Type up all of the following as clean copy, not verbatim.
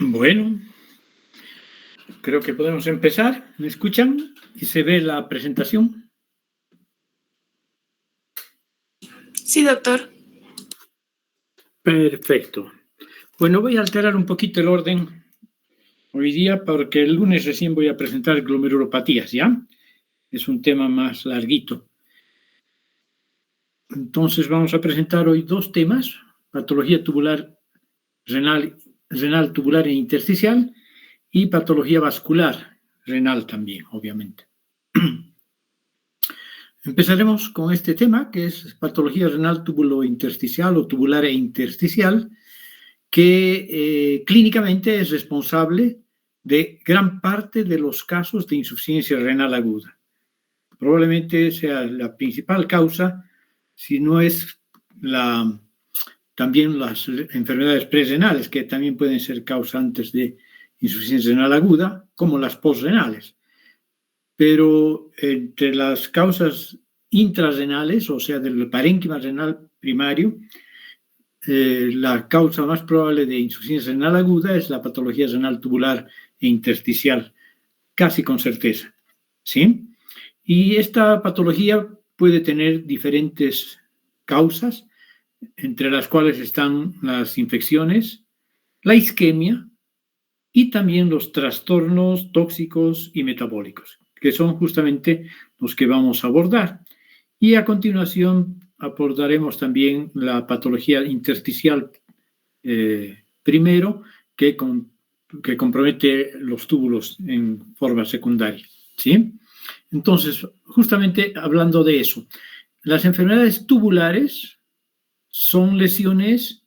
Bueno, creo que podemos empezar. ¿Me escuchan? ¿Y se ve la presentación? Sí, doctor. Perfecto. Bueno, voy a alterar un poquito el orden hoy día porque el lunes recién voy a presentar glomerulopatías, ¿ya? Es un tema más larguito. Entonces vamos a presentar hoy dos temas: patología tubular renal tubular e intersticial y patología vascular renal también, obviamente. Empezaremos con este tema, que es patología renal tubulointersticial o tubular e intersticial, que clínicamente es responsable de gran parte de los casos de insuficiencia renal aguda. Probablemente sea la principal causa, si no es también las enfermedades prerenales, que también pueden ser causantes de insuficiencia renal aguda, como las posrenales. Pero entre las causas intrarrenales, o sea, del parénquima renal primario, la causa más probable de insuficiencia renal aguda es la patología renal tubular e intersticial, casi con certeza, ¿sí? Y esta patología puede tener diferentes causas, entre las cuales están las infecciones, la isquemia y también los trastornos tóxicos y metabólicos, que son justamente los que vamos a abordar. Y a continuación abordaremos también la patología intersticial primero, que compromete los túbulos en forma secundaria, ¿sí? Entonces, justamente hablando de eso, las enfermedades tubulares son lesiones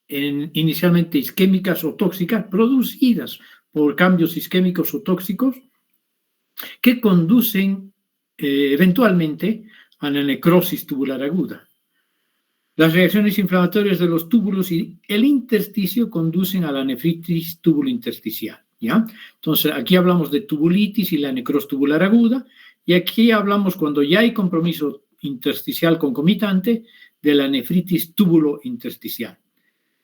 inicialmente isquémicas o tóxicas producidas por cambios isquémicos o tóxicos que conducen eventualmente a la necrosis tubular aguda. Las reacciones inflamatorias de los túbulos y el intersticio conducen a la nefritis tubulointersticial, ¿ya? Entonces, aquí hablamos de tubulitis y la necrosis tubular aguda, y aquí hablamos, cuando ya hay compromiso intersticial concomitante, de la nefritis tubulointersticial.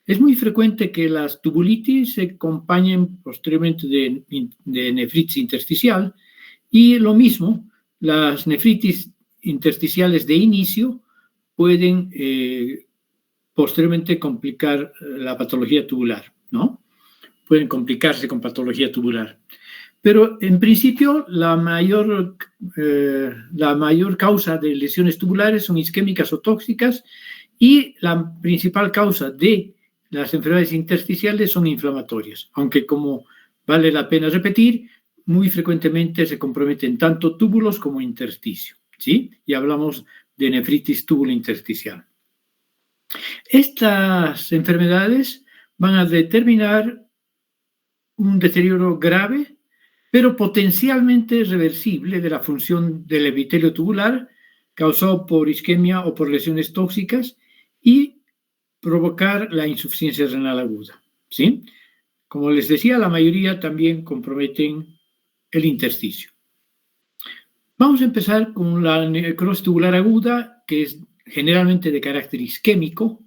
Es muy frecuente que las tubulitis se acompañen posteriormente de nefritis intersticial, y lo mismo, las nefritis intersticiales de inicio pueden posteriormente complicar la patología tubular, ¿no? Pueden complicarse con patología tubular. Pero en principio la mayor causa de lesiones tubulares son isquémicas o tóxicas, y la principal causa de las enfermedades intersticiales son inflamatorias, aunque, como vale la pena repetir, muy frecuentemente se comprometen tanto túbulos como intersticio, ¿sí? Y hablamos de nefritis tubulointersticial. Estas enfermedades van a determinar un deterioro grave, pero potencialmente reversible, de la función del epitelio tubular, causado por isquemia o por lesiones tóxicas, y provocar la insuficiencia renal aguda, ¿sí? Como les decía, la mayoría también comprometen el intersticio. Vamos a empezar con la necrosis tubular aguda, que es generalmente de carácter isquémico.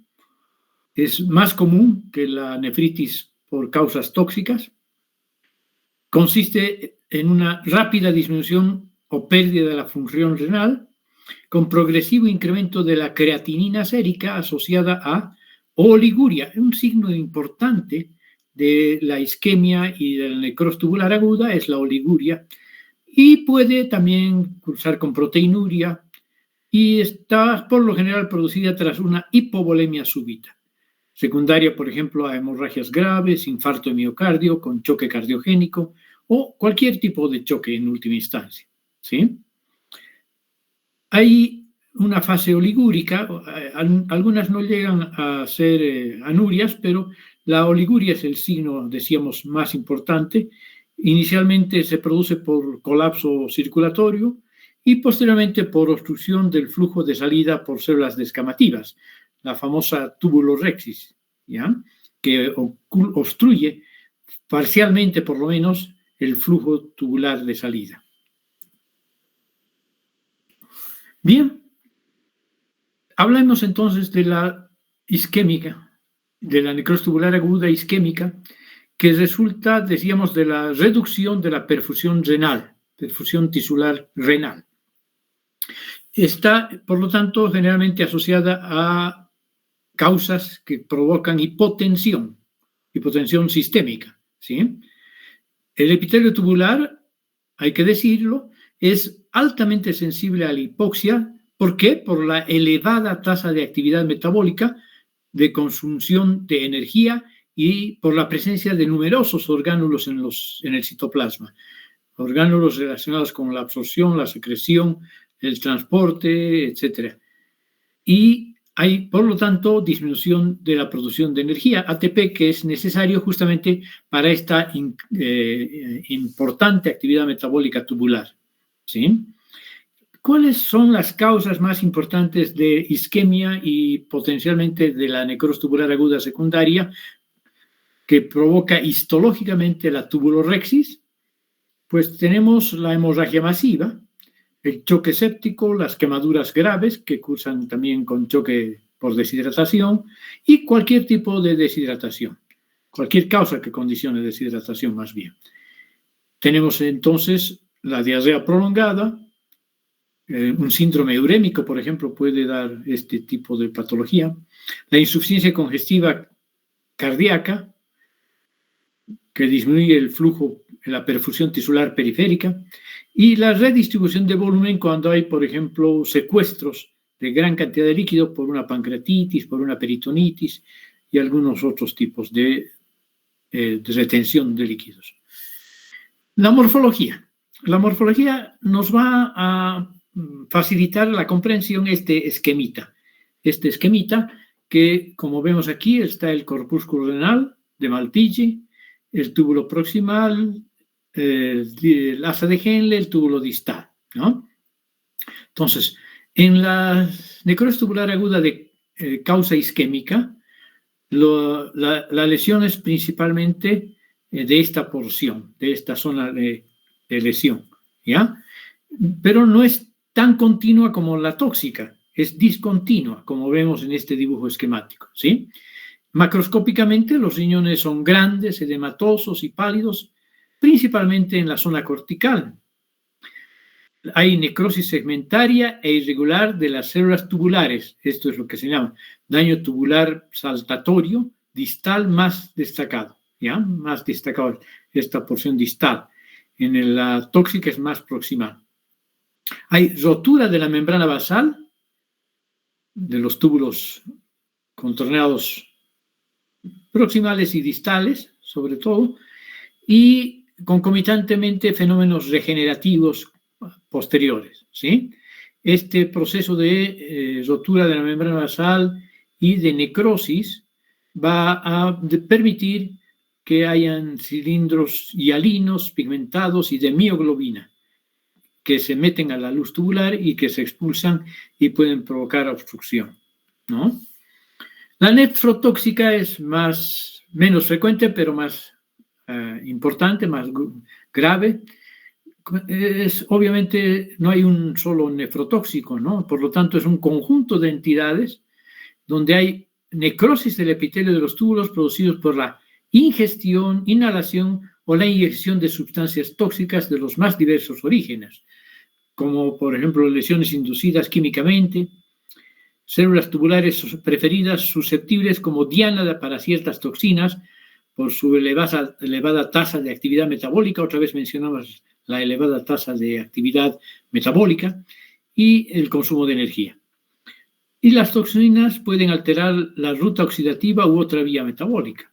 Es más común que la nefritis por causas tóxicas. Consiste en una rápida disminución o pérdida de la función renal, con progresivo incremento de la creatinina sérica asociada a oliguria. Un signo importante de la isquemia y de la necrosis tubular aguda es la oliguria, y puede también cursar con proteinuria, y está por lo general producida tras una hipovolemia súbita, secundaria, por ejemplo, a hemorragias graves, infarto de miocardio con choque cardiogénico o cualquier tipo de choque en última instancia, ¿sí? Hay una fase oligúrica, algunas no llegan a ser anurias, pero la oliguria es el signo, decíamos, más importante. Inicialmente se produce por colapso circulatorio y posteriormente por obstrucción del flujo de salida por células descamativas, la famosa tubulorexis, ¿ya? Que obstruye parcialmente, por lo menos, el flujo tubular de salida. Bien, hablemos entonces de la isquémica, de la necrosis tubular aguda isquémica, que resulta, decíamos, de la reducción de la perfusión renal, perfusión tisular renal. Está, por lo tanto, generalmente asociada a causas que provocan hipotensión sistémica, ¿sí? El epitelio tubular, hay que decirlo, es altamente sensible a la hipoxia. ¿Por qué? Por la elevada tasa de actividad metabólica, de consumición de energía y por la presencia de numerosos orgánulos en el citoplasma. Orgánulos relacionados con la absorción, la secreción, el transporte, etc. Y hay, por lo tanto, disminución de la producción de energía, ATP, que es necesario justamente para esta importante actividad metabólica tubular, ¿sí? ¿Cuáles son las causas más importantes de isquemia y potencialmente de la necrosis tubular aguda secundaria que provoca histológicamente la tubulorexis? Pues tenemos la hemorragia masiva, el choque séptico, las quemaduras graves que cursan también con choque por deshidratación y cualquier tipo de deshidratación, cualquier causa que condicione deshidratación más bien. Tenemos entonces la diarrea prolongada, un síndrome urémico, por ejemplo, puede dar este tipo de patología, la insuficiencia congestiva cardíaca, que disminuye el flujo, la perfusión tisular periférica, y la redistribución de volumen cuando hay, por ejemplo, secuestros de gran cantidad de líquido por una pancreatitis, por una peritonitis y algunos otros tipos de retención de líquidos. La morfología. La morfología nos va a facilitar la comprensión este esquemita. Este esquemita que, como vemos aquí, está el corpúsculo renal de Malpighi, el túbulo proximal, el asa de Henle, el túbulo distal, ¿no? Entonces, en la necrosis tubular aguda de causa isquémica, la lesión es principalmente de esta porción, de esta zona de lesión, ¿ya? Pero no es tan continua como la tóxica, es discontinua, como vemos en este dibujo esquemático, ¿sí? Macroscópicamente, los riñones son grandes, edematosos y pálidos, principalmente en la zona cortical. Hay necrosis segmentaria e irregular de las células tubulares. Esto es lo que se llama daño tubular saltatorio distal más destacado, ¿ya? Más destacado esta porción distal. En la tóxica es más proximal. Hay rotura de la membrana basal, de los túbulos contorneados proximales y distales, sobre todo, y concomitantemente fenómenos regenerativos posteriores, ¿sí? Este proceso de rotura de la membrana basal y de necrosis va a permitir que hayan cilindros hialinos pigmentados y de mioglobina que se meten a la luz tubular y que se expulsan y pueden provocar obstrucción, ¿no? La nefrotóxica es menos frecuente, pero más importante, más grave. Obviamente no hay un solo nefrotóxico, ¿no? Por lo tanto, es un conjunto de entidades donde hay necrosis del epitelio de los túbulos producidos por la ingestión, inhalación o la inyección de sustancias tóxicas de los más diversos orígenes, como por ejemplo lesiones inducidas químicamente, células tubulares preferidas susceptibles como diana para ciertas toxinas por su elevada tasa de actividad metabólica. Otra vez mencionamos la elevada tasa de actividad metabólica y el consumo de energía. Y las toxinas pueden alterar la ruta oxidativa u otra vía metabólica.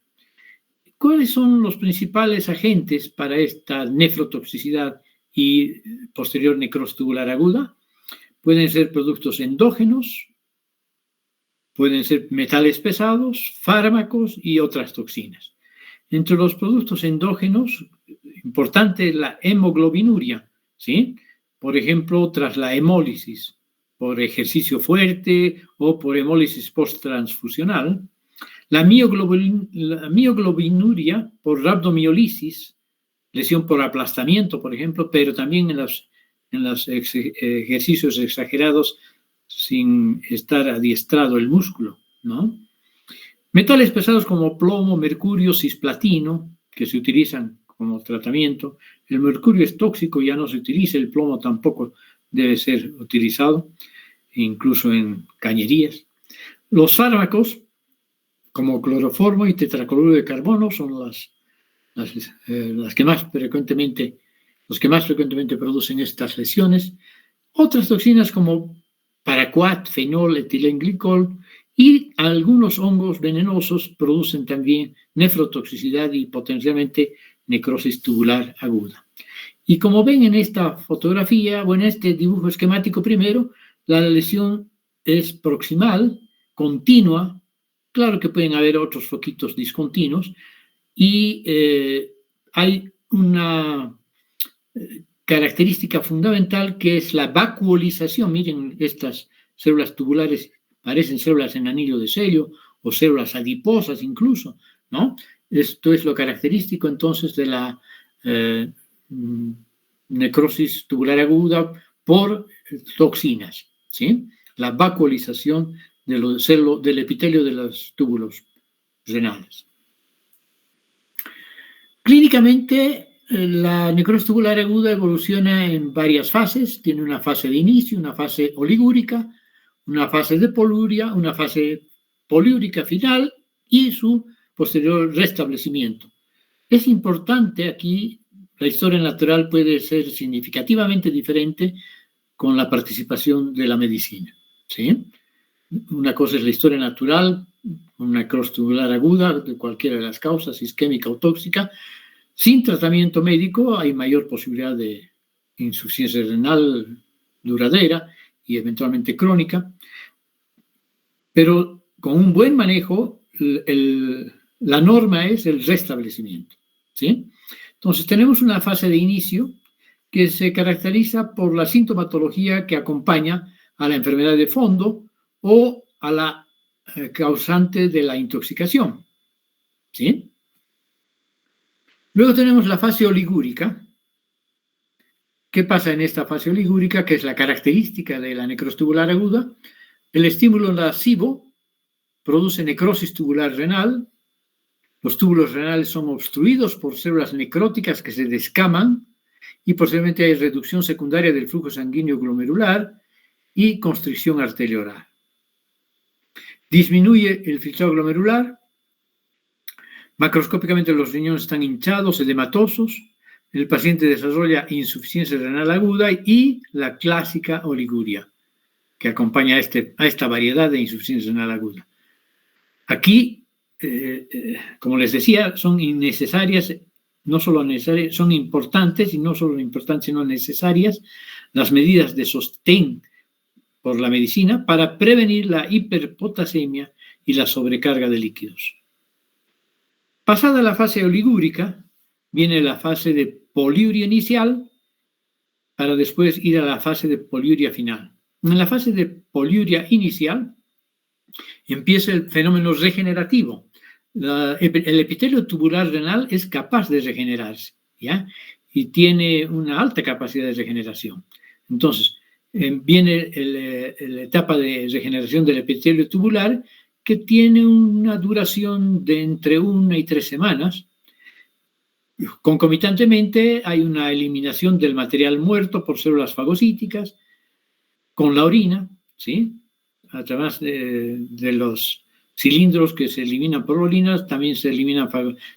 ¿Cuáles son los principales agentes para esta nefrotoxicidad y posterior necrosis tubular aguda? Pueden ser productos endógenos, pueden ser metales pesados, fármacos y otras toxinas. Entre los productos endógenos, importante es la hemoglobinuria, ¿sí? Por ejemplo, tras la hemólisis, por ejercicio fuerte o por hemólisis posttransfusional. La mioglobinuria por rhabdomiólisis, lesión por aplastamiento, por ejemplo, pero también en los ejercicios exagerados sin estar adiestrado el músculo, ¿no? Metales pesados como plomo, mercurio, cisplatino, que se utilizan como tratamiento. El mercurio es tóxico, ya no se utiliza, el plomo tampoco debe ser utilizado, incluso en cañerías. Los fármacos, como cloroformo y tetracloruro de carbono, son los que más frecuentemente producen estas lesiones. Otras toxinas como paraquat, fenol, etilenglicol y algunos hongos venenosos producen también nefrotoxicidad y potencialmente necrosis tubular aguda. Y como ven en esta fotografía o en este dibujo esquemático primero, la lesión es proximal, continua. Claro que pueden haber otros foquitos discontinuos y hay una característica fundamental que es la vacuolización. Miren, estas células tubulares parecen células en anillo de sello o células adiposas incluso, ¿no? Esto es lo característico entonces de la necrosis tubular aguda por toxinas, ¿sí? La vacuolización del epitelio de los túbulos renales. Clínicamente, la necrosis tubular aguda evoluciona en varias fases. Tiene una fase de inicio, una fase oligúrica, una fase de poliuria, una fase poliúrica final y su posterior restablecimiento. Es importante aquí, la historia natural puede ser significativamente diferente con la participación de la medicina, ¿sí? Una cosa es la historia natural, una necrosis tubular aguda de cualquiera de las causas, isquémica o tóxica. Sin tratamiento médico hay mayor posibilidad de insuficiencia renal duradera y eventualmente crónica, pero con un buen manejo la norma es el restablecimiento, ¿sí? Entonces tenemos una fase de inicio que se caracteriza por la sintomatología que acompaña a la enfermedad de fondo o a la causante de la intoxicación, ¿sí? Luego tenemos la fase oligúrica. ¿Qué pasa en esta fase oligúrica? Que es la característica de la necrosis tubular aguda. El estímulo lascivo produce necrosis tubular renal. Los túbulos renales son obstruidos por células necróticas que se descaman y posteriormente hay reducción secundaria del flujo sanguíneo glomerular y constricción arteriolar. Disminuye el filtrado glomerular. Macroscópicamente los riñones están hinchados, edematosos. El paciente desarrolla insuficiencia renal aguda y la clásica oliguria, que acompaña a esta variedad de insuficiencia renal aguda. Aquí, como les decía, son innecesarias, no solo necesarias, son importantes, y no solo importantes, sino necesarias, las medidas de sostén por la medicina para prevenir la hiperpotasemia y la sobrecarga de líquidos. Pasada la fase oligúrica, viene la fase de poliuria inicial para después ir a la fase de poliuria final. En la fase de poliuria inicial empieza el fenómeno regenerativo. El epitelio tubular renal es capaz de regenerarse, ¿ya? Y tiene una alta capacidad de regeneración. Entonces, viene la etapa de regeneración del epitelio tubular que tiene una duración de entre 1 y 3 semanas. Concomitantemente hay una eliminación del material muerto por células fagocíticas con la orina, ¿sí? A través de los cilindros que se eliminan por orina, también se eliminan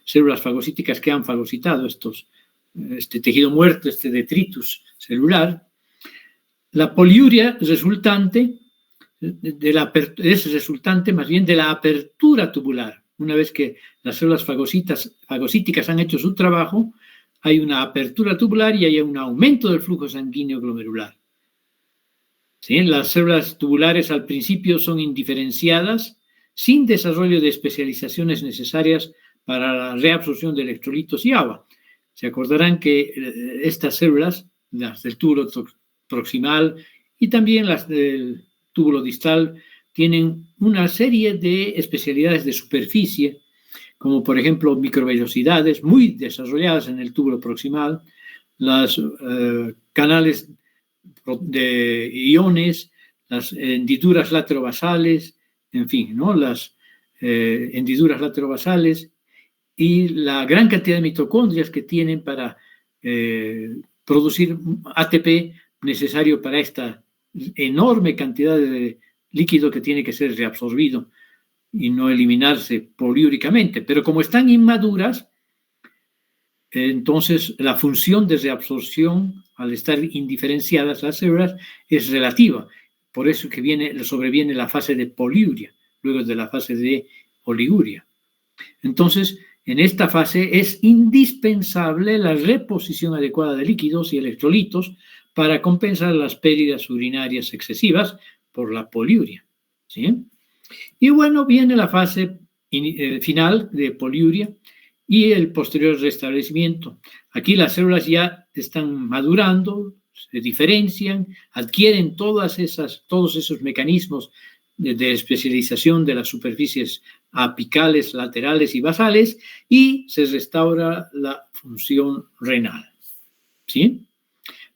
células fagocíticas que han fagocitado este tejido muerto, este detritus celular. La poliuria resultante es resultante más bien de la apertura tubular. Una vez que las células fagocíticas han hecho su trabajo, hay una apertura tubular y hay un aumento del flujo sanguíneo glomerular. ¿Sí? Las células tubulares al principio son indiferenciadas, sin desarrollo de especializaciones necesarias para la reabsorción de electrolitos y agua. Se acordarán que estas células, las del túbulo proximal y también las del túbulo distal, tienen una serie de especialidades de superficie, como por ejemplo microvellosidades muy desarrolladas en el túbulo proximal, los canales de iones, las hendiduras laterobasales, en fin, ¿no? Las hendiduras laterobasales y la gran cantidad de mitocondrias que tienen para producir ATP necesario para esta enorme cantidad de líquido que tiene que ser reabsorbido y no eliminarse poliúricamente. Pero como están inmaduras, entonces la función de reabsorción, al estar indiferenciadas las células, es relativa. Por eso que sobreviene la fase de poliuria, luego de la fase de oliguria. Entonces, en esta fase es indispensable la reposición adecuada de líquidos y electrolitos para compensar las pérdidas urinarias excesivas por la poliuria, ¿sí? Y bueno, viene la fase final de poliuria y el posterior restablecimiento. Aquí las células ya están madurando, se diferencian, adquieren todos esos mecanismos de especialización de las superficies apicales, laterales y basales, y se restaura la función renal, ¿sí?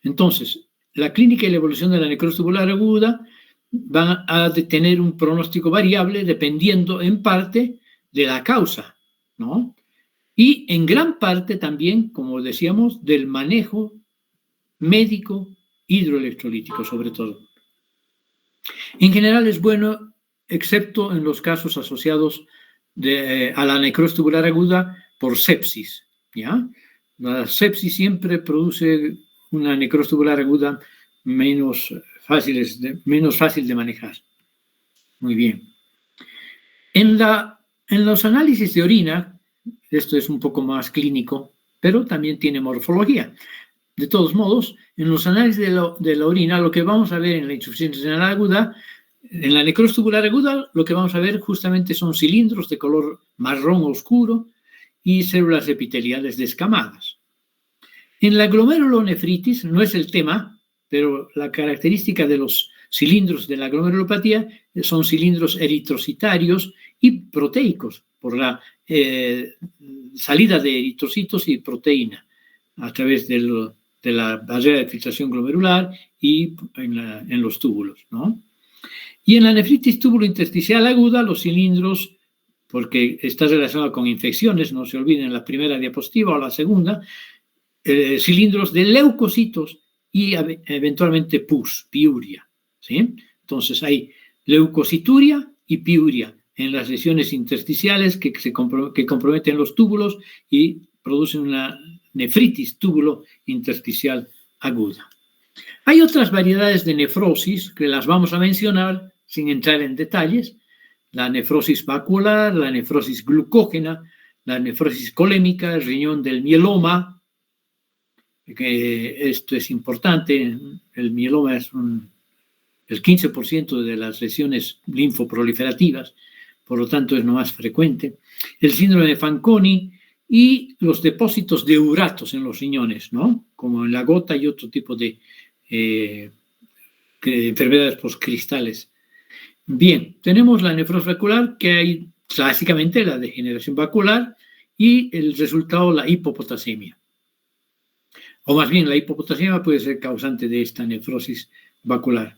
Entonces, la clínica y la evolución de la necrosis tubular aguda van a tener un pronóstico variable dependiendo en parte de la causa, ¿no? Y en gran parte también, como decíamos, del manejo médico hidroelectrolítico, sobre todo. En general es bueno, excepto en los casos asociados a la necrosis tubular aguda por sepsis, ¿ya? La sepsis siempre produce una necrosis tubular aguda menos fácil de manejar. Muy bien. En los análisis de orina, esto es un poco más clínico, pero también tiene morfología. De todos modos, en los análisis de la orina, lo que vamos a ver en la insuficiencia renal aguda, en la necrosis tubular aguda, lo que vamos a ver justamente son cilindros de color marrón oscuro y células epiteliales descamadas. En la glomerulonefritis, no es el tema, pero la característica de los cilindros de la glomerulopatía son cilindros eritrocitarios y proteicos por la salida de eritrocitos y proteína a través de la barrera de filtración glomerular y en los túbulos, ¿no? Y en la nefritis túbulo-intersticial aguda, los cilindros, porque está relacionado con infecciones, no se olviden en la primera diapositiva o la segunda, cilindros de leucocitos y eventualmente pus, piuria, ¿sí? Entonces hay leucocituria y piuria en las lesiones intersticiales que comprometen los túbulos y producen una nefritis túbulo intersticial aguda. Hay otras variedades de nefrosis que las vamos a mencionar sin entrar en detalles: la nefrosis vacuolar, la nefrosis glucógena, la nefrosis colémica, el riñón del mieloma, que esto es importante. El mieloma es el 15% de las lesiones linfoproliferativas, por lo tanto es lo más frecuente. El síndrome de Fanconi y los depósitos de uratos en los riñones, ¿no? Como en la gota y otro tipo de enfermedades postcristales. Bien, tenemos la nefrosis vacular, que hay clásicamente la degeneración vacular y el resultado, la hipopotasemia. O más bien, la hipopotasemia puede ser causante de esta nefrosis vacular.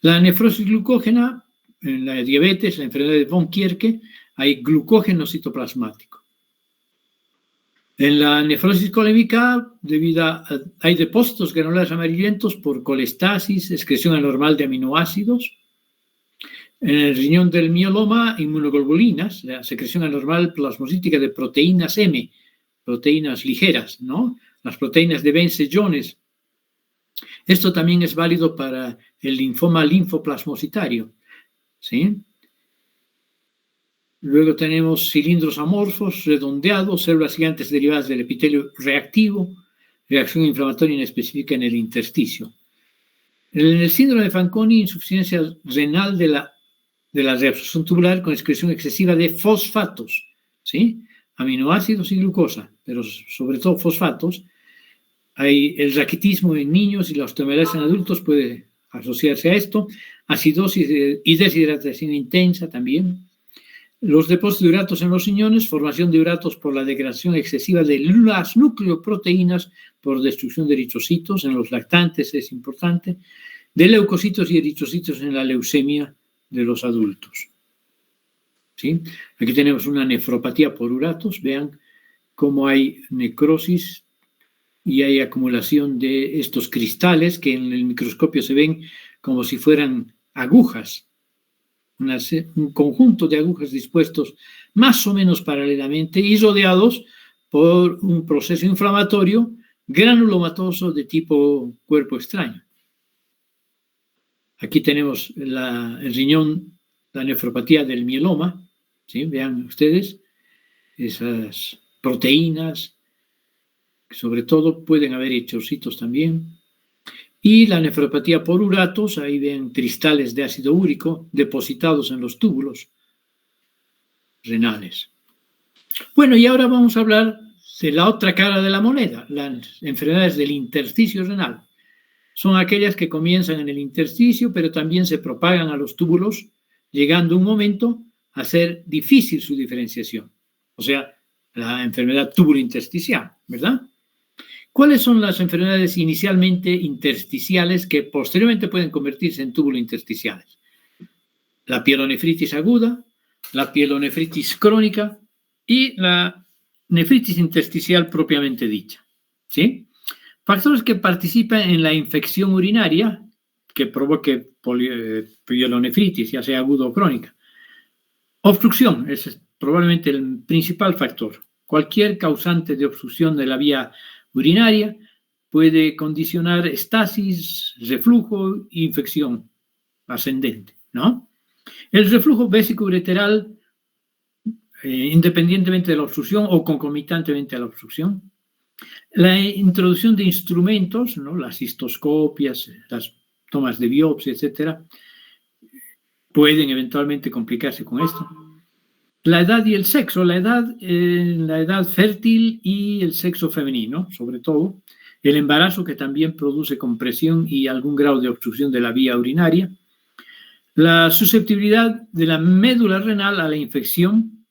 La nefrosis glucógena, en la diabetes, la enfermedad de von Kierke, hay glucógeno citoplasmático. En la nefrosis colémica, hay depósitos granulares amarillentos por colestasis, excreción anormal de aminoácidos. En el riñón del mieloma, inmunoglobulinas, la secreción anormal plasmocítica de proteínas M, proteínas ligeras, ¿no? Las proteínas de Vence-Jones. Esto también es válido para el linfoma linfoplasmocitario, ¿sí? Luego tenemos cilindros amorfos, redondeados, células gigantes derivadas del epitelio reactivo, reacción inflamatoria inespecífica en el intersticio. En el síndrome de Fanconi, insuficiencia renal de la reabsorción tubular con excreción excesiva de fosfatos, ¿sí? Aminoácidos y glucosa, pero sobre todo fosfatos. Hay el raquitismo en niños y la osteomalacia en adultos puede asociarse a esto. Acidosis y deshidratación intensa también. Los depósitos de uratos en los riñones, formación de uratos por la degradación excesiva de las nucleoproteínas por destrucción de eritrocitos, en los lactantes es importante, de leucocitos y eritrocitos en la leucemia de los adultos. ¿Sí? Aquí tenemos una nefropatía por uratos, vean, cómo hay necrosis y hay acumulación de estos cristales que en el microscopio se ven como si fueran agujas, un conjunto de agujas dispuestos más o menos paralelamente y rodeados por un proceso inflamatorio granulomatoso de tipo cuerpo extraño. Aquí tenemos el riñón, la nefropatía del mieloma, ¿sí? Vean ustedes esas proteínas, que sobre todo pueden haber hechocitos también. Y la nefropatía por uratos, ahí ven cristales de ácido úrico depositados en los túbulos renales. Bueno, y ahora vamos a hablar de la otra cara de la moneda, las enfermedades del intersticio renal. Son aquellas que comienzan en el intersticio, pero también se propagan a los túbulos, llegando un momento a ser difícil su diferenciación. O sea, la enfermedad túbulo-intersticial, ¿verdad? ¿Cuáles son las enfermedades inicialmente intersticiales que posteriormente pueden convertirse en túbulo-intersticiales? La pielonefritis aguda, la pielonefritis crónica y la nefritis intersticial propiamente dicha, ¿sí? Factores que participan en la infección urinaria que provoque pielonefritis, ya sea aguda o crónica. Obstrucción es probablemente el principal factor. Cualquier causante de obstrucción de la vía urinaria puede condicionar estasis, reflujo e infección ascendente, ¿no? El reflujo vésico-ureteral, independientemente de la obstrucción o concomitantemente a la obstrucción. La introducción de instrumentos, ¿no? Las cistoscopias, las tomas de biopsia, etcétera, pueden eventualmente complicarse con esto. La edad y el sexo, la edad fértil y el sexo femenino, sobre todo. El embarazo, que también produce compresión y algún grado de obstrucción de la vía urinaria. La susceptibilidad de la médula renal a la infección,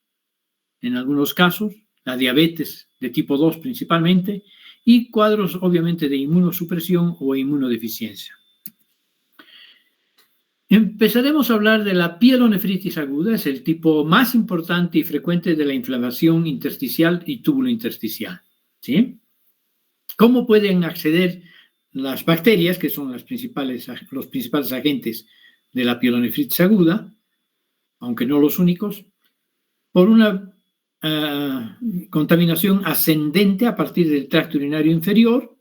en algunos casos, la diabetes de tipo 2 principalmente, y cuadros obviamente de inmunosupresión o inmunodeficiencia. Empezaremos a hablar de la pielonefritis aguda, es el tipo más importante y frecuente de la inflamación intersticial y túbulo intersticial, ¿sí? ¿Cómo pueden acceder las bacterias, que son los principales agentes de la pielonefritis aguda, aunque no los únicos? Por una contaminación ascendente a partir del tracto urinario inferior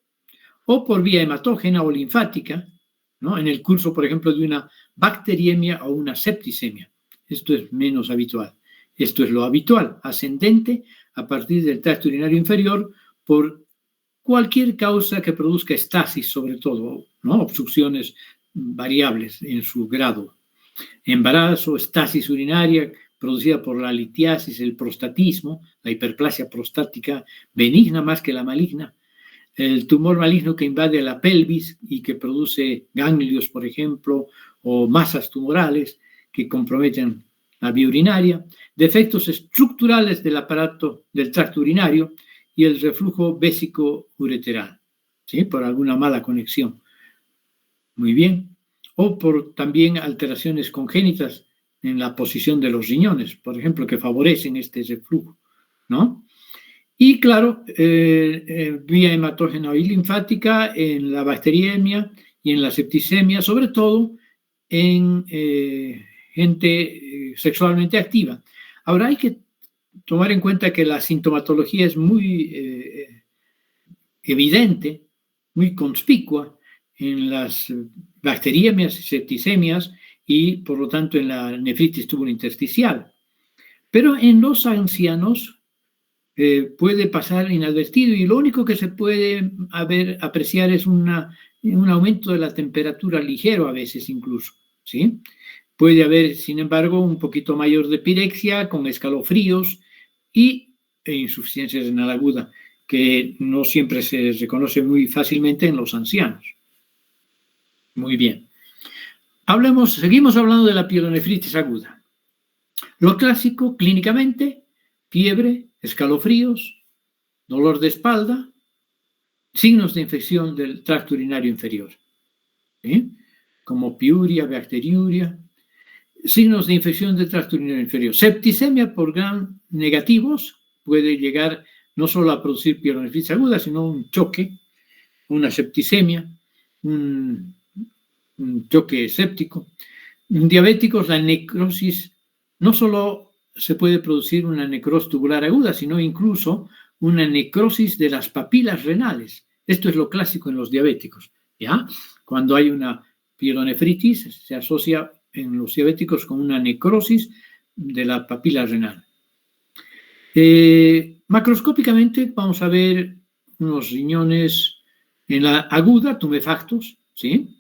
o por vía hematógena o linfática, ¿no? En el curso, por ejemplo, de una bacteriemia o una septicemia. Esto es menos habitual. Esto es lo habitual, ascendente a partir del tracto urinario inferior por cualquier causa que produzca estasis, sobre todo, ¿no? Obstrucciones variables en su grado. Embarazo, estasis urinaria producida por la litiasis, el prostatismo, la hiperplasia prostática benigna más que la maligna, el tumor maligno que invade la pelvis y que produce ganglios, por ejemplo, o masas tumorales que comprometen la vía urinaria, defectos estructurales del aparato del tracto urinario y el reflujo vésico-ureteral, ¿sí? Por alguna mala conexión. Muy bien. O por también alteraciones congénitas en la posición de los riñones, por ejemplo, que favorecen este reflujo, ¿no? Y claro, vía hematógena y linfática en la bacteriemia y en la septicemia, sobre todo en gente sexualmente activa. Ahora hay que tomar en cuenta que la sintomatología es muy evidente, muy conspicua en las bacteriemias y septicemias y por lo tanto en la nefritis tubulointersticial. Pero en los ancianos puede pasar inadvertido y lo único que se puede apreciar es un aumento de la temperatura ligero a veces incluso, ¿sí? Puede haber, sin embargo, un poquito mayor de pirexia con escalofríos e insuficiencia renal aguda, que no siempre se reconoce muy fácilmente en los ancianos. Muy bien. Seguimos hablando de la pielonefritis aguda. Lo clásico, clínicamente, fiebre, escalofríos, dolor de espalda, signos de infección del tracto urinario inferior, ¿sí? Como piuria, bacteriuria, signos de infección del tracto urinario inferior. Septicemia por gram negativos puede llegar no solo a producir pielonefritis aguda, sino un choque, una septicemia, un choque séptico. En diabéticos, la necrosis, no solo se puede producir una necrosis tubular aguda, sino incluso una necrosis de las papilas renales. Esto es lo clásico en los diabéticos, ¿ya? Cuando hay una pielonefritis, se asocia en los diabéticos con una necrosis de la papila renal. Macroscópicamente vamos a ver unos riñones en la aguda, tumefactos, ¿sí?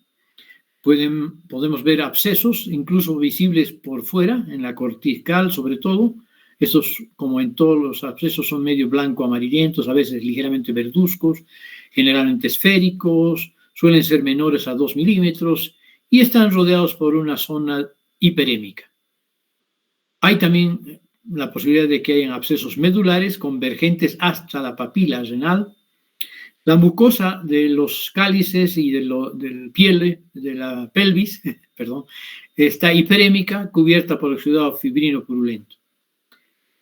Podemos ver abscesos, incluso visibles por fuera, en la cortical sobre todo. Estos, como en todos los abscesos, son medio blanco-amarillentos, a veces ligeramente verduzcos, generalmente esféricos, suelen ser menores a 2 milímetros y están rodeados por una zona hiperémica. Hay también la posibilidad de que hayan abscesos medulares convergentes hasta la papila renal. La mucosa de los cálices y del piel, de la pelvis, perdón, está hiperémica, cubierta por exudado fibrino purulento.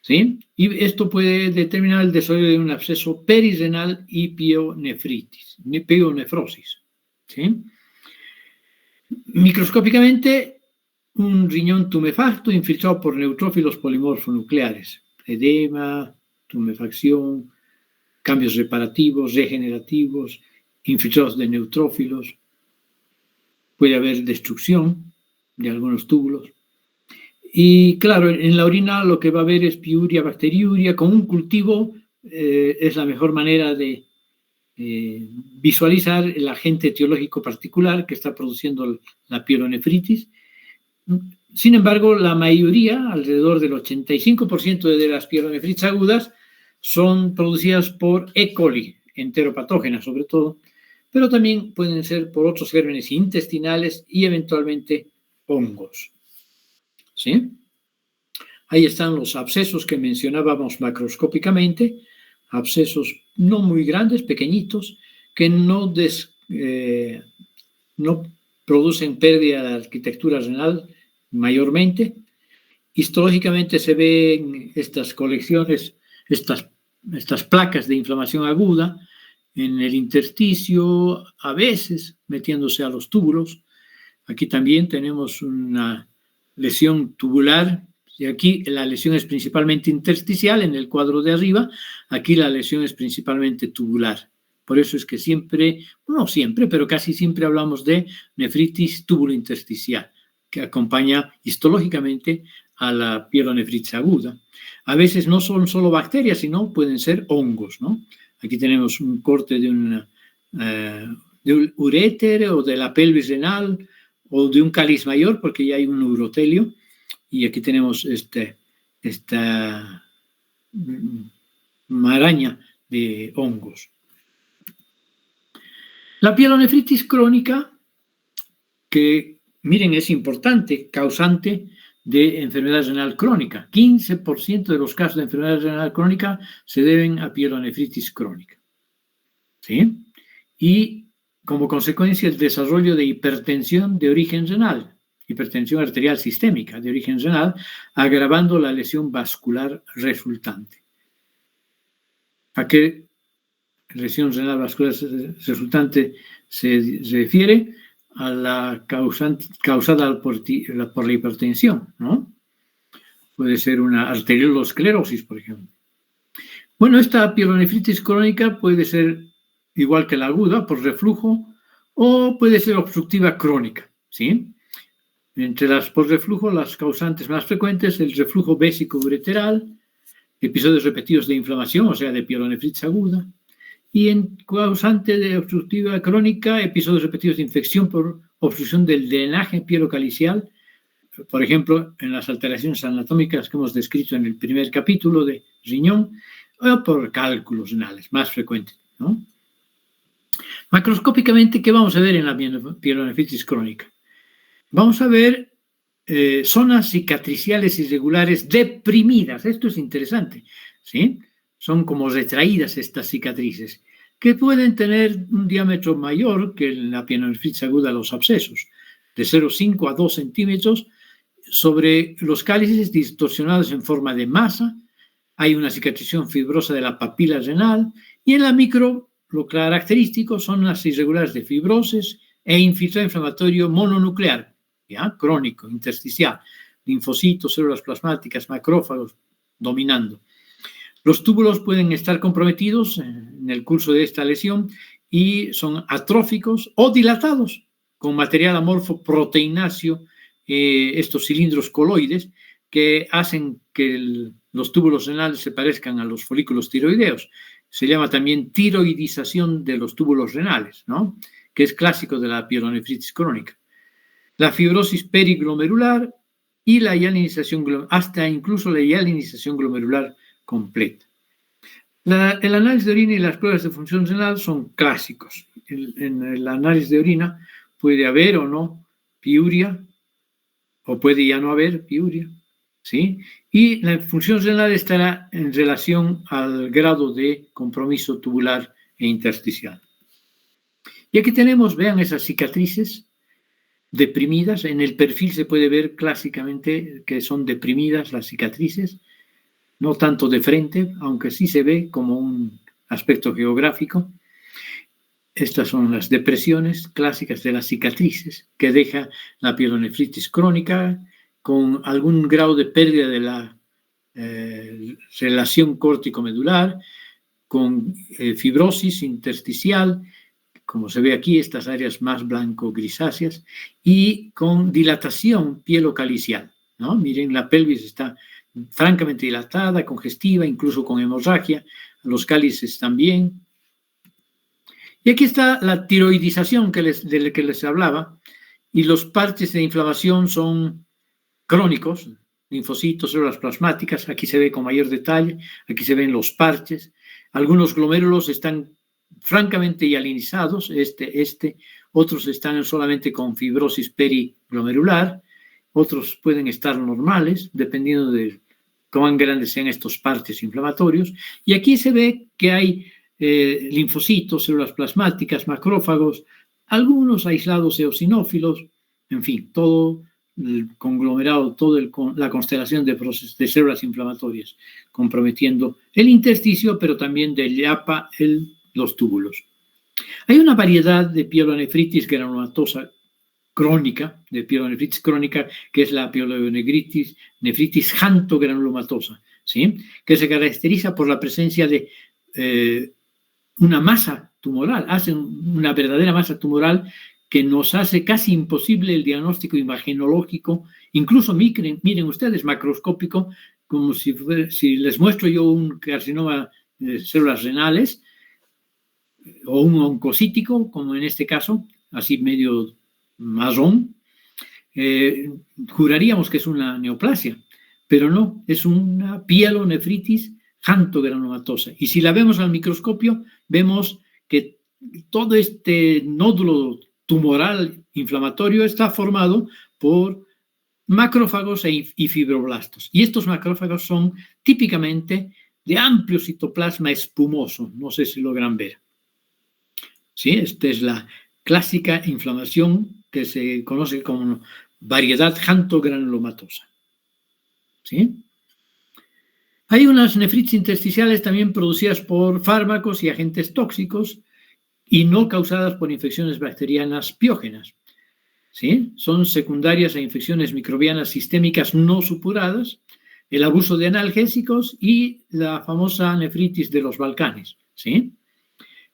¿Sí? Y esto puede determinar el desarrollo de un absceso perirenal y pionefrosis. ¿Sí? Microscópicamente, un riñón tumefacto infiltrado por neutrófilos polimorfonucleares, edema, tumefacción, cambios reparativos, regenerativos, infiltrados de neutrófilos. Puede haber destrucción de algunos túbulos. Y claro, en la orina lo que va a haber es piuria, bacteriuria. Con un cultivo es la mejor manera de visualizar el agente etiológico particular que está produciendo la pielonefritis. Sin embargo, la mayoría, alrededor del 85% de las pielonefritis agudas, son producidas por E. coli, enteropatógenas sobre todo, pero también pueden ser por otros gérmenes intestinales y eventualmente hongos. ¿Sí? Ahí están los abscesos que mencionábamos macroscópicamente, abscesos no muy grandes, pequeñitos, que no producen pérdida de arquitectura renal mayormente. Histológicamente se ven estas colecciones, estas placas de inflamación aguda en el intersticio, a veces metiéndose a los túbulos. Aquí también tenemos una lesión tubular, y aquí la lesión es principalmente intersticial en el cuadro de arriba, aquí la lesión es principalmente tubular. Por eso es que siempre, no siempre, pero casi siempre hablamos de nefritis tubulointersticial, que acompaña histológicamente a la pielonefritis aguda. A veces no son solo bacterias, sino pueden ser hongos, ¿no? Aquí tenemos un corte de un uréter o de la pelvis renal o de un cáliz mayor, porque ya hay un urotelio, y aquí tenemos esta maraña de hongos. La pielonefritis crónica, que miren, es importante, causante de enfermedad renal crónica. 15% de los casos de enfermedad renal crónica se deben a pielonefritis crónica. ¿Sí? Y como consecuencia el desarrollo de hipertensión de origen renal, hipertensión arterial sistémica de origen renal, agravando la lesión vascular resultante. ¿A qué lesión renal vascular resultante se refiere? A la causada por la hipertensión, ¿no? Puede ser una arteriolosclerosis, por ejemplo. Bueno, esta pielonefritis crónica puede ser igual que la aguda, por reflujo, o puede ser obstructiva crónica, ¿sí? Entre las por reflujo, las causantes más frecuentes, el reflujo vésico-ureteral, episodios repetidos de inflamación, o sea, de pielonefritis aguda, y en causante de obstructiva crónica, episodios repetidos de infección por obstrucción del drenaje pielocalicial, por ejemplo, en las alteraciones anatómicas que hemos descrito en el primer capítulo de riñón, o por cálculos renales, más frecuentes, ¿no? Macroscópicamente, ¿qué vamos a ver en la pielonefritis crónica? Vamos a ver zonas cicatriciales irregulares deprimidas. Esto es interesante, ¿sí? Son como retraídas estas cicatrices, que pueden tener un diámetro mayor que la pielonefritis aguda, los abscesos, de 0,5 a 2 centímetros, sobre los cálices distorsionados en forma de masa. hay una cicatrización fibrosa de la papila renal, y en la micro lo característico son las irregulares de fibrosis e infiltrado inflamatorio mononuclear, ¿ya? Crónico, intersticial, linfocitos, células plasmáticas, macrófagos dominando. Los túbulos pueden estar comprometidos en el curso de esta lesión y son atróficos o dilatados con material amorfo proteináceo, estos cilindros coloides que hacen que los túbulos renales se parezcan a los folículos tiroideos. Se llama también tiroidización de los túbulos renales, ¿no? Que es clásico de la pielonefritis crónica. La fibrosis periglomerular y la hialinización, hasta incluso la hialinización glomerular completa. El análisis de orina y las pruebas de función renal son clásicos. En el análisis de orina puede haber o no piuria, o puede ya no haber piuria, ¿sí? Y la función renal estará en relación al grado de compromiso tubular e intersticial. Y aquí tenemos, vean esas cicatrices deprimidas. En el perfil se puede ver clásicamente que son deprimidas las cicatrices, no tanto de frente, aunque sí se ve como un aspecto geográfico. Estas son las depresiones clásicas de las cicatrices que deja la pielonefritis crónica con algún grado de pérdida de la relación córtico-medular, con fibrosis intersticial, como se ve aquí, estas áreas más blanco-grisáceas, y con dilatación pielocalicial, ¿no? Miren, la pelvis está francamente dilatada, congestiva, incluso con hemorragia, los cálices también. Y aquí está la tiroidización de la que les hablaba, y los parches de inflamación son crónicos, linfocitos, células plasmáticas, aquí se ve con mayor detalle, aquí se ven los parches, algunos glomérulos están francamente hialinizados, otros están solamente con fibrosis periglomerular, otros pueden estar normales, dependiendo de cuán grandes sean estos parches inflamatorios, y aquí se ve que hay linfocitos, células plasmáticas, macrófagos, algunos aislados eosinófilos, en fin, todo el conglomerado, toda la constelación de células inflamatorias, comprometiendo el intersticio, pero también llapa los túbulos. Hay una variedad de pielonefritis granulomatosa crónica, que es la pielonefritis xantogranulomatosa, ¿sí? Que se caracteriza por la presencia de una masa tumoral, hace una verdadera masa tumoral que nos hace casi imposible el diagnóstico imagenológico, incluso miren ustedes, macroscópico, como si les muestro yo un carcinoma de células renales o un oncocítico, como en este caso, así medio marrón, juraríamos que es una neoplasia, pero no, es una pielonefritis xantogranulomatosa. Y si la vemos al microscopio, vemos que todo este nódulo tumoral inflamatorio está formado por macrófagos y fibroblastos. Y estos macrófagos son típicamente de amplio citoplasma espumoso. No sé si logran ver. ¿Sí? Esta es la clásica inflamación que se conoce como variedad xantogranulomatosa. ¿Sí? Hay unas nefritis intersticiales también producidas por fármacos y agentes tóxicos y no causadas por infecciones bacterianas piógenas. ¿Sí? Son secundarias a infecciones microbianas sistémicas no supuradas, el abuso de analgésicos y la famosa nefritis de los Balcanes. ¿Sí?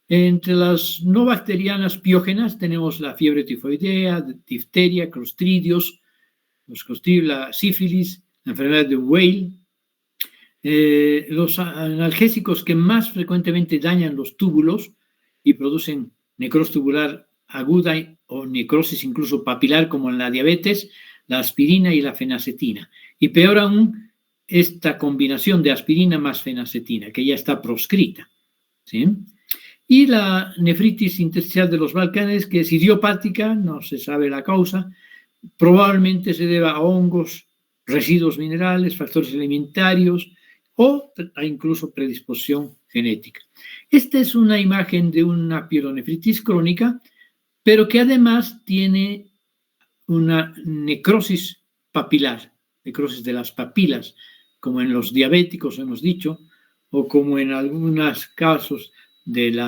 Entre las no bacterianas piógenas tenemos la fiebre tifoidea, difteria, clostridios, la sífilis, la enfermedad de Weil. Los analgésicos que más frecuentemente dañan los túbulos y producen necrosis tubular aguda o necrosis incluso papilar, como en la diabetes, la aspirina y la fenacetina. Y peor aún, esta combinación de aspirina más fenacetina, que ya está proscrita. ¿Sí? Y la nefritis intersticial de los Balcanes, que es idiopática, no se sabe la causa, probablemente se deba a hongos, residuos minerales, factores alimentarios o incluso predisposición genética. Esta es una imagen de una pielonefritis crónica, pero que además tiene una necrosis papilar, necrosis de las papilas como en los diabéticos hemos dicho, o como en algunos casos del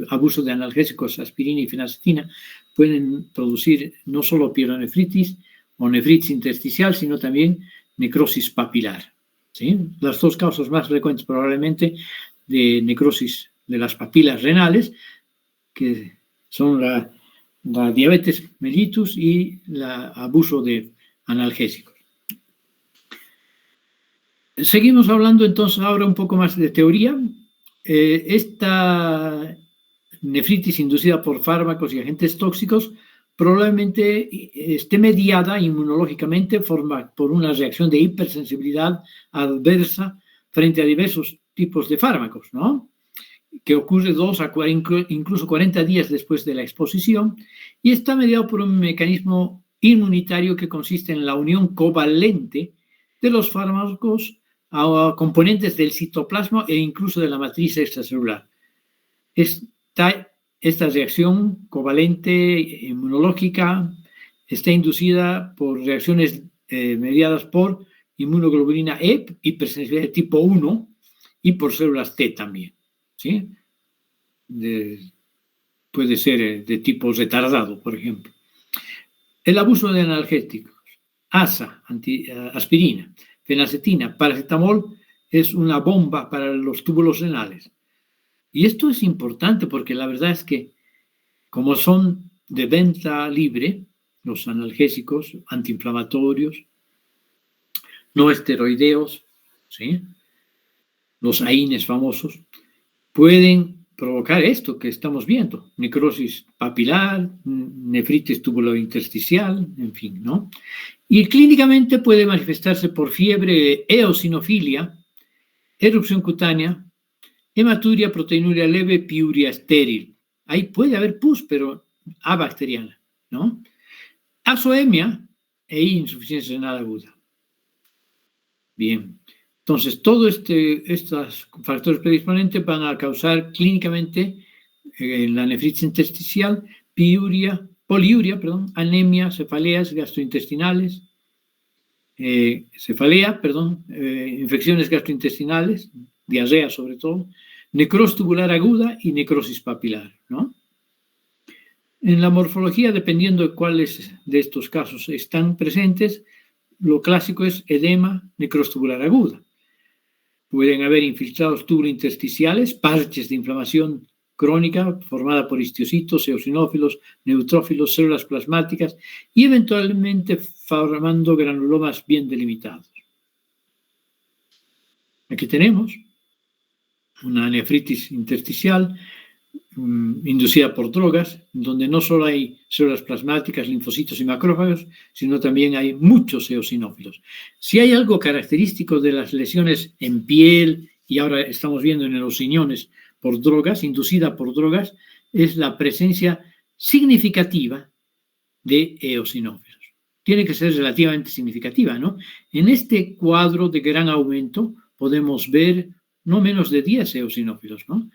abuso de analgésicos, aspirina y fenacetina, pueden producir no solo pielonefritis o nefritis intersticial, sino también necrosis papilar. ¿Sí? Las dos causas más frecuentes probablemente de necrosis de las papilas renales, que son la diabetes mellitus y el abuso de analgésicos. Seguimos hablando entonces ahora un poco más de teoría. Esta nefritis inducida por fármacos y agentes tóxicos probablemente esté mediada inmunológicamente por una reacción de hipersensibilidad adversa frente a diversos tipos de fármacos, ¿no? Que ocurre 2 a incluso 40 días después de la exposición, y está mediado por un mecanismo inmunitario que consiste en la unión covalente de los fármacos a componentes del citoplasma e incluso de la matriz extracelular. Esta reacción covalente inmunológica está inducida por reacciones mediadas por inmunoglobulina E, hipersensibilidad de tipo 1, y por células T también. ¿Sí? Puede ser de tipo retardado, por ejemplo. El abuso de analgésicos, ASA, aspirina, fenacetina, paracetamol, es una bomba para los túbulos renales. Y esto es importante porque la verdad es que, como son de venta libre, los analgésicos antiinflamatorios, no esteroideos, ¿sí? Los AINES famosos, pueden provocar esto que estamos viendo, necrosis papilar, nefritis tubulointersticial, en fin, ¿no? Y clínicamente puede manifestarse por fiebre, eosinofilia, erupción cutánea, hematuria, proteinuria leve, piuria estéril. Ahí puede haber pus, pero abacteriana, ¿no? Azoemia e insuficiencia renal aguda. Bien. Entonces, todos estos factores predisponentes van a causar clínicamente la nefritis intersticial, poliuria, anemia, cefaleas gastrointestinales, infecciones gastrointestinales, diarrea sobre todo, necrosis tubular aguda y necrosis papilar, ¿no? En la morfología, dependiendo de cuáles de estos casos están presentes, lo clásico es edema, necrosis tubular aguda. Pueden haber infiltrados tubulointersticiales, parches de inflamación crónica formada por histocitos, eosinófilos, neutrófilos, células plasmáticas y eventualmente formando granulomas bien delimitados. Aquí tenemos una nefritis intersticial inducida por drogas, donde no solo hay células plasmáticas, linfocitos y macrófagos, sino también hay muchos eosinófilos. Si hay algo característico de las lesiones en piel, y ahora estamos viendo en los riñones por drogas, inducida por drogas, es la presencia significativa de eosinófilos. Tiene que ser relativamente significativa, ¿no? En este cuadro de gran aumento podemos ver no menos de 10 eosinófilos, ¿no?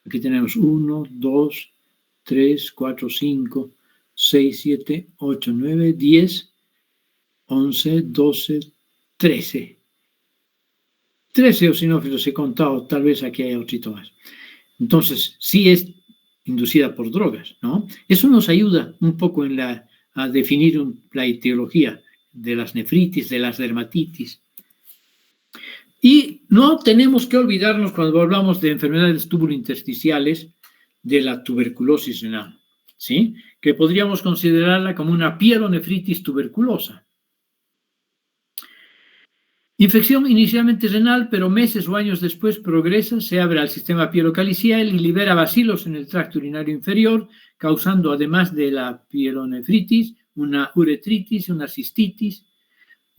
Aquí tenemos 1, 2, 3, 4, 5, 6, 7, 8, 9, 10, 11, 12, 13. 13 eosinófilos he contado, tal vez aquí haya otro más. Entonces, sí es inducida por drogas, ¿no? Eso nos ayuda un poco a definir la etiología de las nefritis, de las dermatitis. Y no tenemos que olvidarnos, cuando hablamos de enfermedades tubulointersticiales, de la tuberculosis renal, ¿sí? Que podríamos considerarla como una pielonefritis tuberculosa. Infección inicialmente renal, pero meses o años después progresa, se abre al sistema pielocalicial y libera bacilos en el tracto urinario inferior, causando, además de la pielonefritis, una uretritis, una cistitis,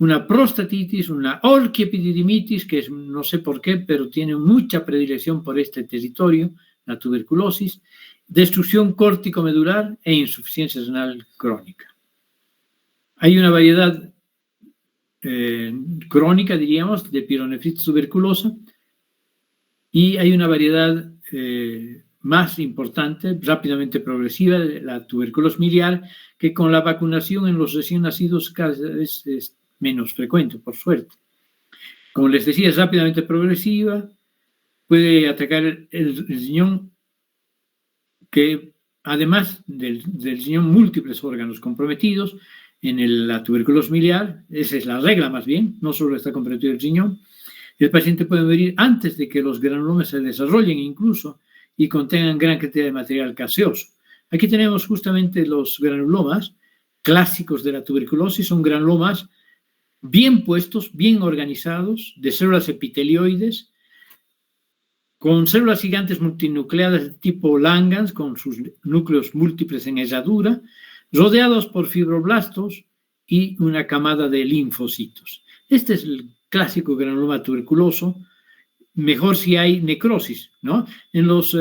una prostatitis, una orquiepididimitis, que no sé por qué, pero tiene mucha predilección por este territorio, la tuberculosis, destrucción córtico-medular e insuficiencia renal crónica. Hay una variedad crónica, diríamos, de pielonefritis tuberculosa, y hay una variedad más importante, rápidamente progresiva, de la tuberculosis miliar, que con la vacunación en los recién nacidos cada vez es menos frecuente, por suerte. Como les decía, es rápidamente progresiva, puede atacar el riñón, que además del riñón, múltiples órganos comprometidos. En la tuberculosis miliar, esa es la regla más bien, no solo está comprometido el riñón. El paciente puede morir antes de que los granulomas se desarrollen incluso y contengan gran cantidad de material gaseoso. Aquí tenemos justamente los granulomas clásicos de la tuberculosis, son granulomas bien puestos, bien organizados, de células epitelioides, con células gigantes multinucleadas de tipo Langhans, con sus núcleos múltiples en herradura, rodeados por fibroblastos y una camada de linfocitos. Este es el clásico granuloma tuberculoso, mejor si hay necrosis, ¿no? En los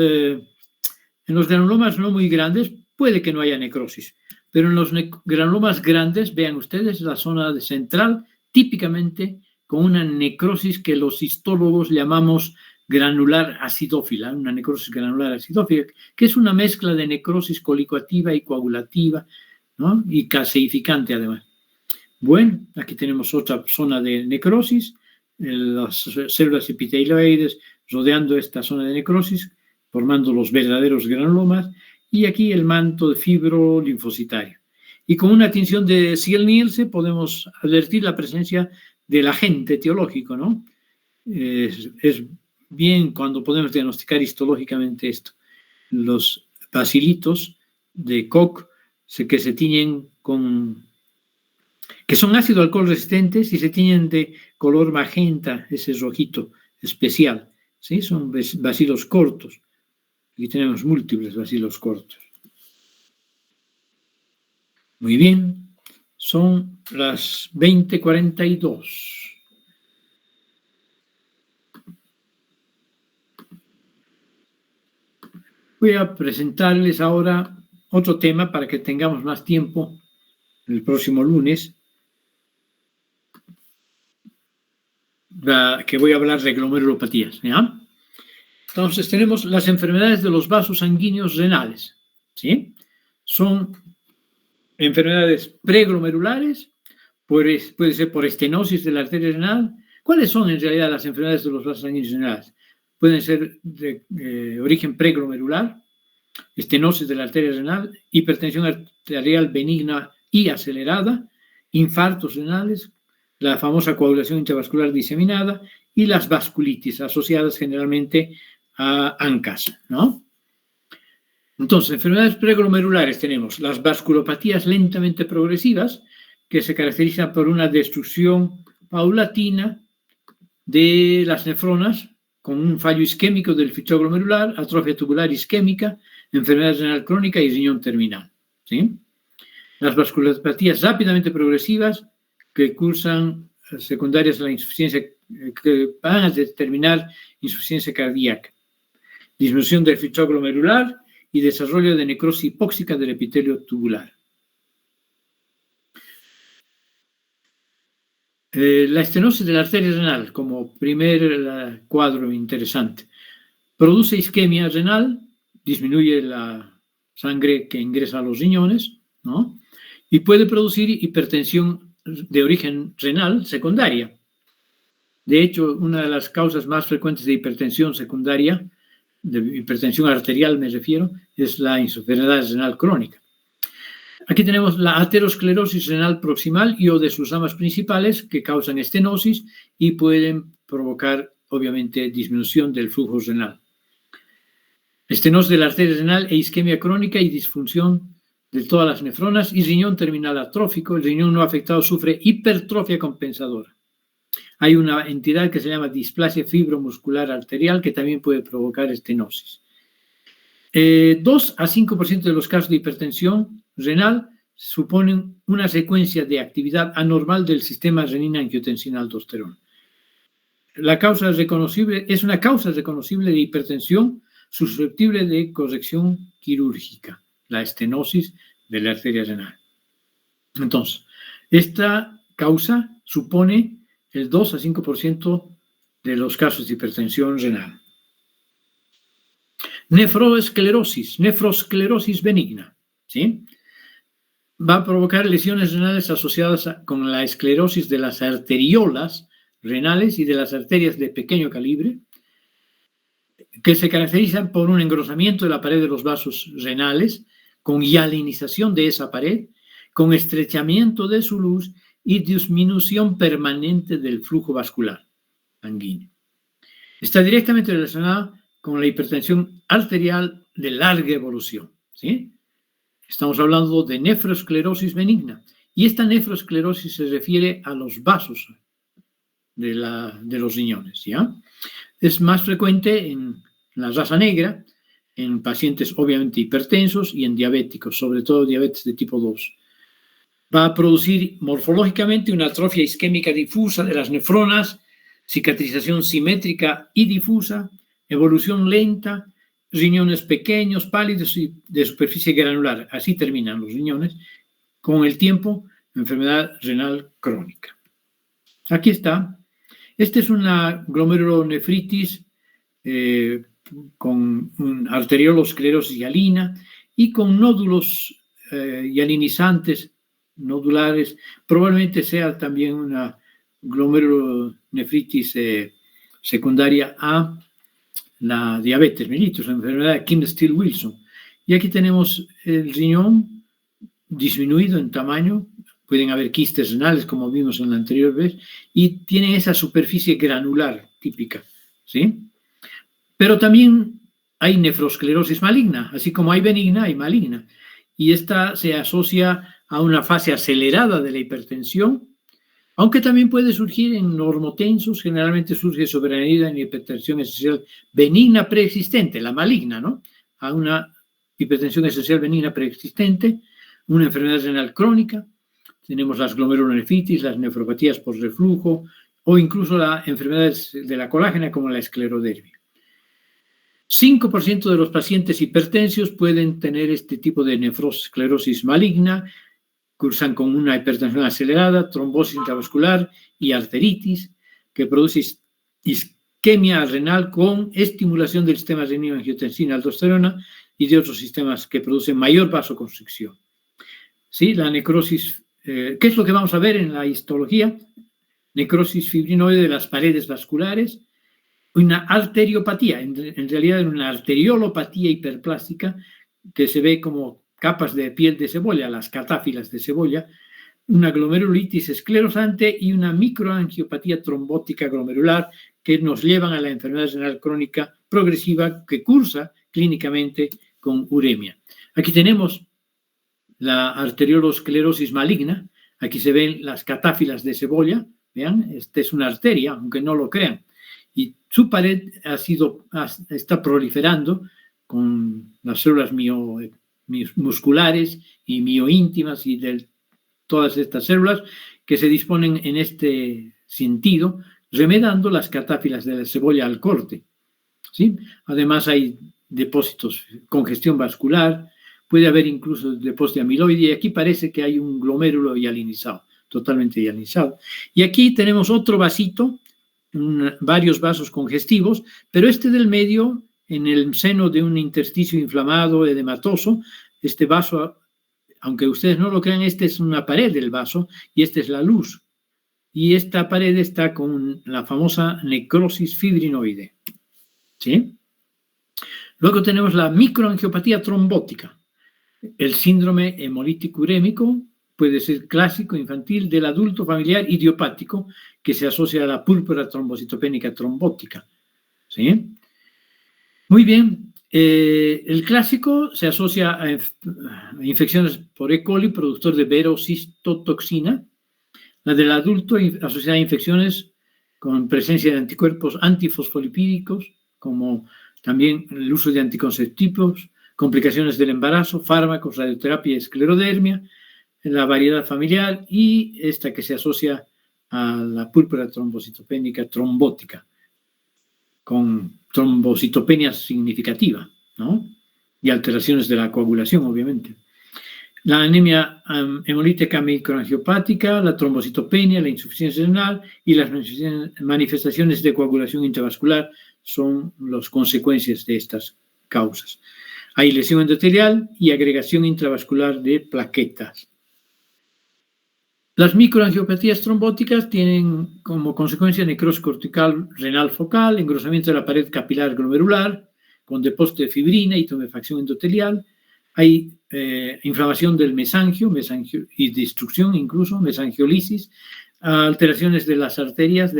granulomas no muy grandes puede que no haya necrosis, pero en los granulomas grandes, vean ustedes, la zona central, típicamente con una necrosis que los histólogos llamamos granular acidófila, una necrosis granular acidófila, que es una mezcla de necrosis colicoactiva y coagulativa, ¿no? Y caseificante además. Bueno, aquí tenemos otra zona de necrosis, las células epitelioides rodeando esta zona de necrosis, formando los verdaderos granulomas, y aquí el manto de fibro linfocitario. Y con una tinción de Ziel-Nielsen podemos advertir la presencia del agente etiológico, ¿no? Es bien cuando podemos diagnosticar histológicamente esto. Los bacilitos de Koch que se tiñen que son ácido alcohol resistentes y se tiñen de color magenta, ese rojito especial, ¿sí? Son bacilos cortos. Aquí tenemos múltiples bacilos cortos. Muy bien, son las 20:42. Voy a presentarles ahora otro tema para que tengamos más tiempo el próximo lunes, que voy a hablar de glomerulopatías, ¿ya? Entonces tenemos las enfermedades de los vasos sanguíneos renales, ¿sí? Son enfermedades preglomerulares, puede ser por estenosis de la arteria renal. ¿Cuáles son en realidad las enfermedades de los vasos sanguíneos renales? Pueden ser de origen preglomerular, estenosis de la arteria renal, hipertensión arterial benigna y acelerada, infartos renales, la famosa coagulación intravascular diseminada y las vasculitis asociadas generalmente a ANCAS, ¿no? Entonces, enfermedades preglomerulares tenemos las vasculopatías lentamente progresivas, que se caracterizan por una destrucción paulatina de las nefronas, con un fallo isquémico del fichón glomerular, atrofia tubular isquémica, enfermedad renal crónica y riñón terminal, ¿sí? Las vasculopatías rápidamente progresivas, que cursan secundarias a la insuficiencia, que van a determinar insuficiencia cardíaca, disminución del fichón glomerular y desarrollo de necrosis hipóxica del epitelio tubular. La estenosis de la arteria renal, como primer cuadro interesante, produce isquemia renal, disminuye la sangre que ingresa a los riñones, ¿no? Y puede producir hipertensión de origen renal secundaria. De hecho, una de las causas más frecuentes de hipertensión secundaria, de hipertensión arterial me refiero, es la insuficiencia renal crónica. Aquí tenemos la aterosclerosis renal proximal y o de sus ramas principales, que causan estenosis y pueden provocar, obviamente, disminución del flujo renal. Estenosis de la arteria renal e isquemia crónica y disfunción de todas las nefronas y riñón terminal atrófico. El riñón no afectado sufre hipertrofia compensadora. Hay una entidad que se llama displasia fibromuscular arterial que también puede provocar estenosis. 2 a 5% de los casos de hipertensión renal suponen una secuencia de actividad anormal del sistema renina-angiotensina-aldosterona. La causa reconocible es una causa reconocible de hipertensión susceptible de corrección quirúrgica, la estenosis de la arteria renal. Entonces, esta causa supone el 2 a 5% de los casos de hipertensión renal. Nefrosclerosis benigna, ¿sí? Va a provocar lesiones renales asociadas con la esclerosis de las arteriolas renales y de las arterias de pequeño calibre, que se caracterizan por un engrosamiento de la pared de los vasos renales, con hialinización de esa pared, con estrechamiento de su luz y disminución permanente del flujo vascular sanguíneo. Está directamente relacionada con la hipertensión arterial de larga evolución, ¿sí? Estamos hablando de nefroesclerosis benigna, y esta nefroesclerosis se refiere a los vasos de los riñones, ¿ya? Es más frecuente en la raza negra, en pacientes obviamente hipertensos y en diabéticos, sobre todo diabetes de tipo 2. Va a producir morfológicamente una atrofia isquémica difusa de las nefronas, cicatrización simétrica y difusa, evolución lenta, riñones pequeños, pálidos y de superficie granular. Así terminan los riñones. Con el tiempo, enfermedad renal crónica. Aquí está. Este es una glomerulonefritis con arteriolosclerosis hialina y con nódulos hialinizantes nodulares. Probablemente sea también una glomerulonefritis secundaria a la diabetes mellitus, la enfermedad de Kim-Steele-Wilson. Y aquí tenemos el riñón disminuido en tamaño, pueden haber quistes renales como vimos en la anterior vez, y tienen esa superficie granular típica, ¿sí? Pero también hay nefrosclerosis maligna, así como hay benigna, hay maligna, y esta se asocia a una fase acelerada de la hipertensión, aunque también puede surgir en normotensos, generalmente surge sobrevenida en hipertensión esencial benigna preexistente, la maligna, ¿no? A una hipertensión esencial benigna preexistente, una enfermedad renal crónica, tenemos las glomerulonefritis, las nefropatías por reflujo o incluso las enfermedades de la colágena como la esclerodermia. 5% de los pacientes hipertensos pueden tener este tipo de nefrosclerosis maligna, cursan con una hipertensión acelerada, trombosis intravascular y arteritis, que produce isquemia renal con estimulación del sistema renina-angiotensina, aldosterona y de otros sistemas que producen mayor vasoconstricción. ¿Sí? La necrosis, ¿qué es lo que vamos a ver en la histología? Necrosis fibrinoide de las paredes vasculares, una arteriopatía, en realidad una arteriolopatía hiperplástica que se ve como capas de piel de cebolla, las catáfilas de cebolla, una glomerulitis esclerosante y una microangiopatía trombótica glomerular que nos llevan a la enfermedad renal crónica progresiva que cursa clínicamente con uremia. Aquí tenemos la arteriolosclerosis maligna, aquí se ven las catáfilas de cebolla, vean, esta es una arteria, aunque no lo crean, y su pared está proliferando con las células musculares y mioíntimas y de todas estas células que se disponen en este sentido, remedando las catáfilas de la cebolla al corte, ¿sí? Además hay depósitos, congestión vascular, puede haber incluso depósito de amiloide, y aquí parece que hay un glomérulo hialinizado, totalmente hialinizado. Y aquí tenemos otro vasito, varios vasos congestivos, pero este del medio, en el seno de un intersticio inflamado edematoso, este vaso, aunque ustedes no lo crean, esta es una pared del vaso y esta es la luz. Y esta pared está con la famosa necrosis fibrinoide, ¿sí? Luego tenemos la microangiopatía trombótica. El síndrome hemolítico urémico puede ser clásico, infantil, del adulto, familiar, idiopático, que se asocia a la púrpura trombocitopénica trombótica, ¿sí? Muy bien. El clásico se asocia a infecciones por E. coli, productor de verocistotoxina. La del adulto asociada a infecciones con presencia de anticuerpos antifosfolipídicos, como también el uso de anticonceptivos, complicaciones del embarazo, fármacos, radioterapia y esclerodermia, la variedad familiar y esta que se asocia a la púrpura trombocitopénica trombótica, con trombocitopenia significativa, ¿no? Y alteraciones de la coagulación, obviamente. La anemia hemolítica microangiopática, la trombocitopenia, la insuficiencia renal y las manifestaciones de coagulación intravascular son las consecuencias de estas causas. Hay lesión endotelial y agregación intravascular de plaquetas. Las microangiopatías trombóticas tienen como consecuencia necrosis cortical renal focal, engrosamiento de la pared capilar glomerular, con depósito de fibrina y tumefacción endotelial. Hay inflamación del mesangio y destrucción incluso, mesangiolisis, alteraciones de las arterias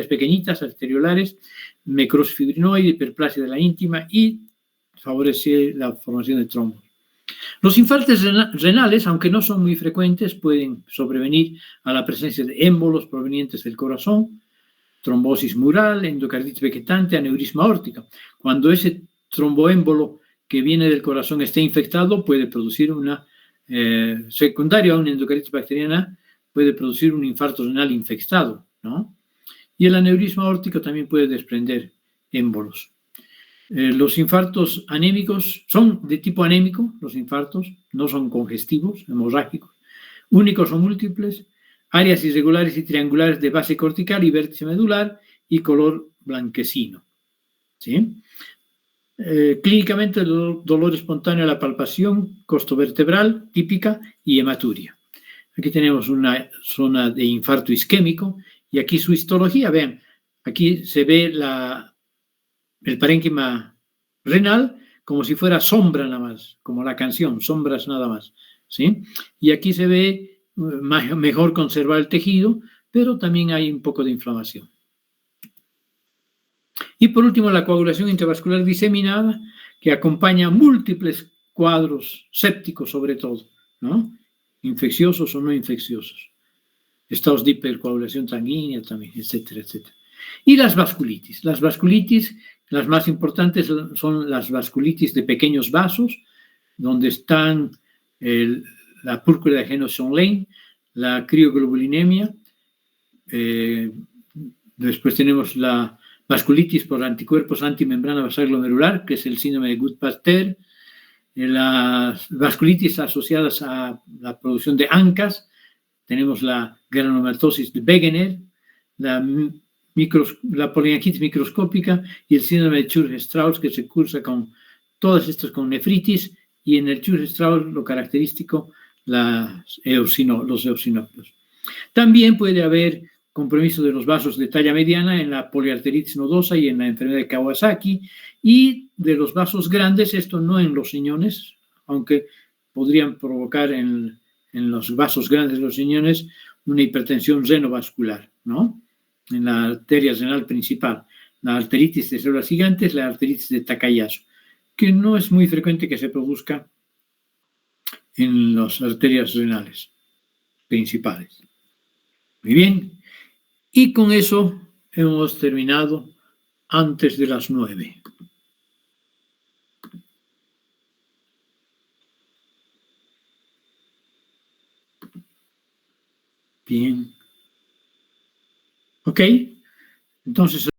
pequeñitas, arteriolares, necrosis fibrinoide, hiperplasia de la íntima y favorece la formación de trombos. Los infartos renales, aunque no son muy frecuentes, pueden sobrevenir a la presencia de émbolos provenientes del corazón, trombosis mural, endocarditis vegetante, aneurisma aórtica. Cuando ese tromboémbolo que viene del corazón esté infectado, puede producir una secundaria a una endocarditis bacteriana, puede producir un infarto renal infectado, ¿no? Y el aneurisma aórtico también puede desprender émbolos. Los infartos anémicos son de tipo anémico, los infartos, no son congestivos, hemorrágicos, únicos o múltiples, áreas irregulares y triangulares de base cortical y vértice medular y color blanquecino. ¿Sí? Clínicamente, dolor espontáneo a la palpación, costovertebral típica y hematuria. Aquí tenemos una zona de infarto isquémico y aquí su histología, vean, aquí se ve el parénquima renal como si fuera sombra nada más, como la canción, sombras nada más, ¿sí? Y aquí se ve mejor conservar el tejido, pero también hay un poco de inflamación. Y por último, la coagulación intravascular diseminada, que acompaña múltiples cuadros sépticos sobre todo, ¿no? Infecciosos o no infecciosos. Estados de hipercoagulación sanguínea también, etcétera, etcétera. Y las vasculitis. Las más importantes son las vasculitis de pequeños vasos, donde están la púrpura de Henderson-Lane, la crioglobulinemia, después tenemos la vasculitis por anticuerpos antimembrana basal glomerular, que es el síndrome de Goodpasteur, las vasculitis asociadas a la producción de ANCAs, tenemos la granulomatosis de Wegener, la polianquitis microscópica y el síndrome de Churg-Strauss, que se cursa con todas estas con nefritis, y en el Churg-Strauss lo característico, los eosinófilos. También puede haber compromiso de los vasos de talla mediana en la poliarteritis nodosa y en la enfermedad de Kawasaki, y de los vasos grandes, esto no en los riñones, aunque podrían provocar en los vasos grandes de los riñones una hipertensión renovascular, ¿no? En la arteria renal principal, la arteritis de células gigantes, la arteritis de Takayasu, que no es muy frecuente que se produzca en las arterias renales principales. Muy bien, y con eso hemos terminado antes de las 9. Bien. Ok, entonces